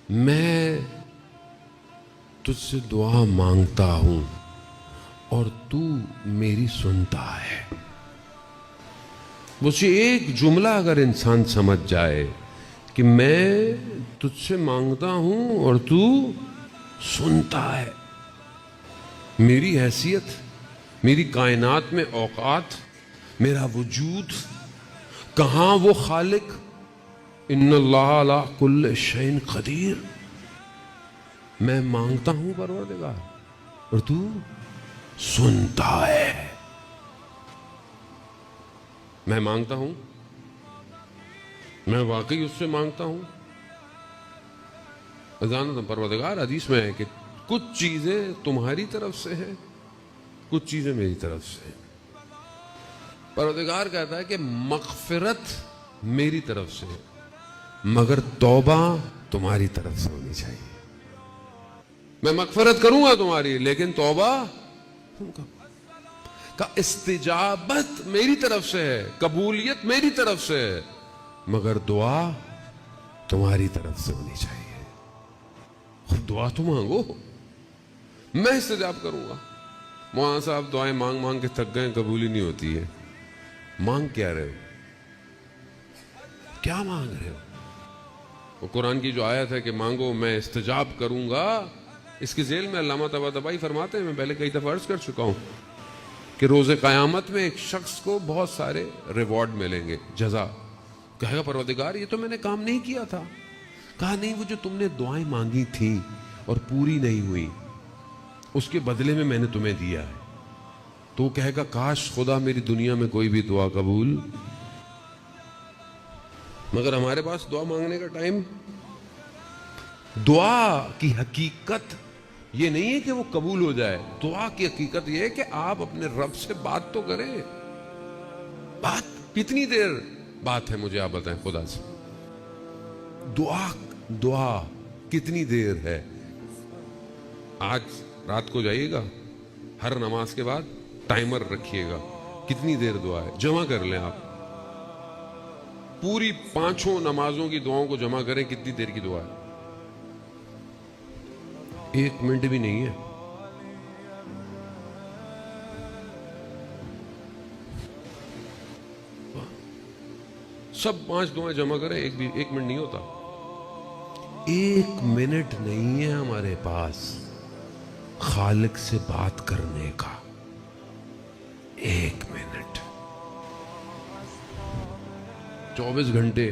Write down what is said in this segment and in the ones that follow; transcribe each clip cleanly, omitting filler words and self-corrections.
میں تجھ سے دعا مانگتا ہوں اور تو میری سنتا ہے. وہ ایک جملہ اگر انسان سمجھ جائے کہ میں تجھ سے مانگتا ہوں اور تو سنتا ہے. میری حیثیت، میری کائنات میں اوقات، میرا وجود، کہاں وہ خالق ان اللہ علی کل شیء قدیر. میں مانگتا ہوں پروردگار اور تو سنتا ہے. میں مانگتا ہوں، میں واقعی اس سے مانگتا ہوں. جانتا پروردگار حدیث میں ہے کہ کچھ چیزیں تمہاری طرف سے ہیں، کچھ چیزیں میری طرف سے ہیں. پروردگار کہتا ہے کہ مغفرت میری طرف سے ہے مگر توبہ تمہاری طرف سے ہونی چاہیے. میں مغفرت کروں گا تمہاری لیکن توبہ تم کا استجابت میری طرف سے ہے، قبولیت میری طرف سے ہے مگر دعا تمہاری طرف سے ہونی چاہیے. خود دعا تو مانگو، میں استجاب کروں گا. مولانا صاحب دعائیں مانگ مانگ کے تھک گئے، قبول ہی نہیں ہوتی ہے. مانگ کیا رہے ہو؟ کیا مانگ رہے ہو؟ وہ قرآن کی جو آیت ہے کہ مانگو میں استجاب کروں گا، اس کی ذیل میں علامہ طباطبائی فرماتے ہیں، میں پہلے کئی دفعہ عرض کر چکا ہوں کہ روز قیامت میں ایک شخص کو بہت سارے ریوارڈ ملیں گے، جزا. کہے گا پروردگار یہ تو میں نے کام نہیں کیا تھا. کہا نہیں، وہ جو تم نے دعائیں مانگی تھیں اور پوری نہیں ہوئی اس کے بدلے میں میں نے تمہیں دیا ہے. تو وہ کہے گا کاش خدا میری دنیا میں کوئی بھی دعا قبول. مگر ہمارے پاس دعا مانگنے کا ٹائم. دعا کی حقیقت یہ نہیں ہے کہ وہ قبول ہو جائے. دعا کی حقیقت یہ ہے کہ آپ اپنے رب سے بات تو کریں. بات کتنی دیر بات ہے مجھے آپ بتائیں خدا سے. دعا کتنی دیر ہے؟ آج رات کو جائیے گا، ہر نماز کے بعد ٹائمر رکھیے گا کتنی دیر دعا ہے، جمع کر لیں. آپ پوری 5 نمازوں کی دعاؤں کو جمع کریں، کتنی دیر کی دعا ہے؟ 1 منٹ بھی نہیں ہے. سب 5 دعائیں جمع کریں، 1 منٹ نہیں ہوتا. 1 منٹ نہیں ہے ہمارے پاس خالق سے بات کرنے کا. 1 منٹ. 24 گھنٹے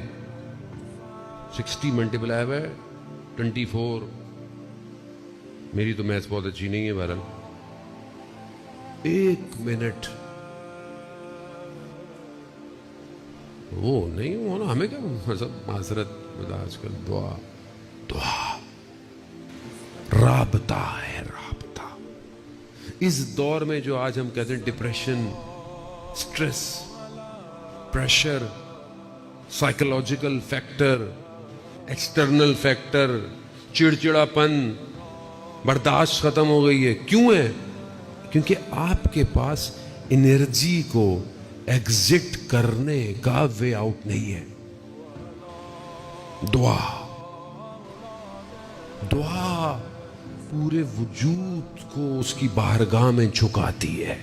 60 ملٹیپلائی بائی 24. میری تو میتھ بہت اچھی نہیں ہے بہرحال. 1 منٹ وہ نہیں ہونا. ہمیں کیا سب معذرت آج کل. دعا رابطہ ہے، رابطہ. اس دور میں جو آج ہم کہتے ہیں depression, stress, pressure, psychological factor, external factor, چڑچڑا پن، برداشت ختم ہو گئی ہے. کیوں ہے؟ کیونکہ آپ کے پاس انرجی کو ایگزٹ کرنے کا وے آؤٹ نہیں ہے. دعا پورے وجود کو اس کی بارگاہ میں جھکاتی ہے.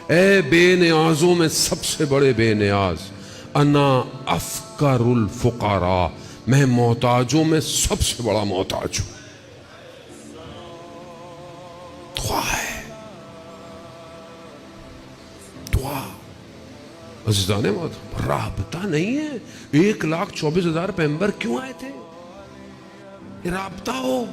اے بے نیازوں میں سب سے بڑے بے نیاز، انا افقر الفقراء، میں محتاجوں میں سب سے بڑا محتاج ہوں. دعا ہے، دعا. عزیزان محترم، رابطہ نہیں ہے. 1,24,000 پیمبر کیوں آئے تھے؟ رابطہ ہو.